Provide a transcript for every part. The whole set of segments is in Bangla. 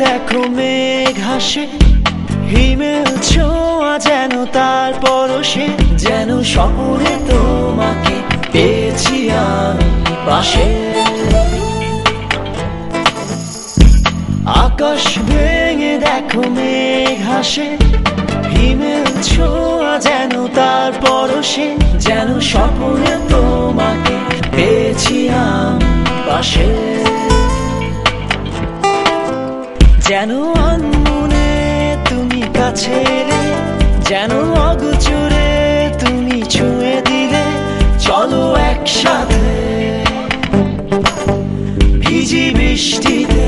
দেখো মেঘ হাসে, হিমেল ছোঁয়া যেন তার পরশে, যেন স্বপ্নে তোমাকে পেয়েছি আমি পাশে। আকাশ ভেঙে দেখো মেঘ হাসে, হিমেল ছোঁয়া যেন তার পরশে, যেন স্বপ্নে তোমাকে পেয়েছি আমি পাশে। যেন আনমনে তুমি কাছে এলে, যেন অগোচরে তুমি ছুঁয়ে দিলে, চলো একসাথে ভিজি বৃষ্টিতে।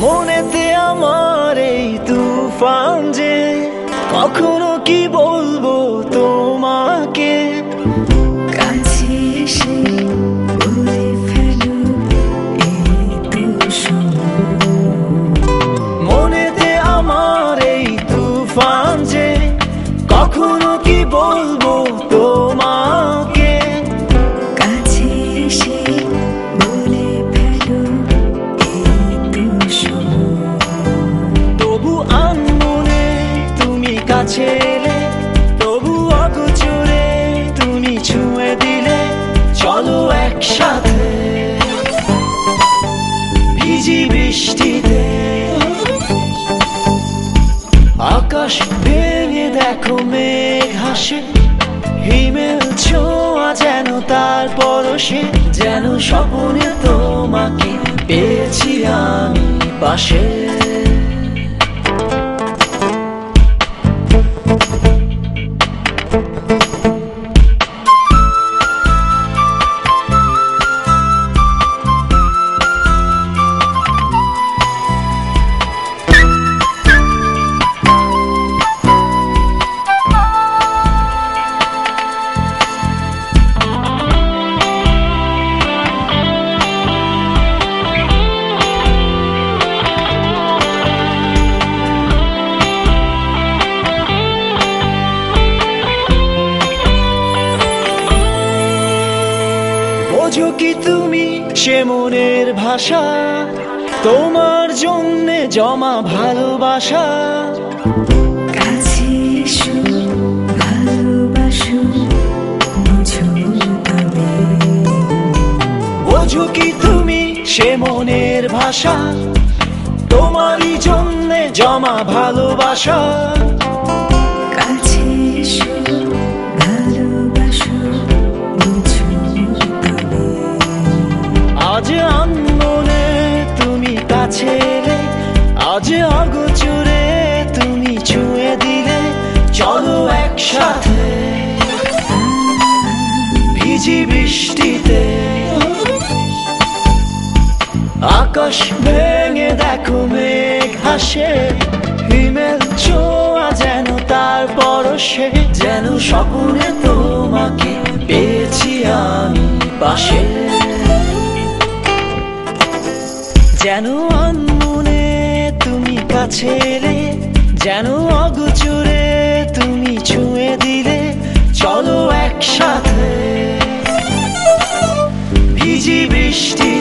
মনেতে আমার এই তুফান যে, কখনো কি বলবো তোমাকে, কাছে এসে বলে ফেলো এই তো মনেতে আমার এই তুফান যে, কখনো কি বলবো তোমাকে, কাছে এসে বলে ফেলো এই তো তবু আনমনে তুমি কাছে এলে, তবু অগোচরে তুমি ছুঁয়ে দিলে, চলো একসাথে ভিজি বৃষ্টিতে। আকাশ ভেঙে দেখো মেঘ হাসে, হিমেল ছোঁয়া যেন তার পরশে, যেন স্বপ্নে তোমাকে পেয়েছি আমি পাশে। বোঝো কি তুমি সে মনের ভাষা, তোমার জন্যে জমা ভালোবাসা, কাছে এসো ভালোবাসো বুঝো তবে। বোঝো কি তুমি সে মনের ভাষা, তোমারই জন্যে জমা ভালোবাসা, কাছে এসো ভালোবাসো বুঝো তবে। আজ আনমনে তুমি কাছে এলে, আজ অগোচরে তুমি ছুঁয়ে দিলে, চলো একসাথে ভিজি বৃষ্টিতে। আকাশ ভেঙে দেখো মেঘ হাসে, হিমেল ছোঁয়া যেন তার পরশে, যেন স্বপ্নে তোমাকে পেয়েছি আমি পাশে। যেন আনমনে তুমি কাছে এলে, যেন অগোচরে তুমি ছুঁয়ে দিলে, চলো একসাথে ভিজি বৃষ্টি।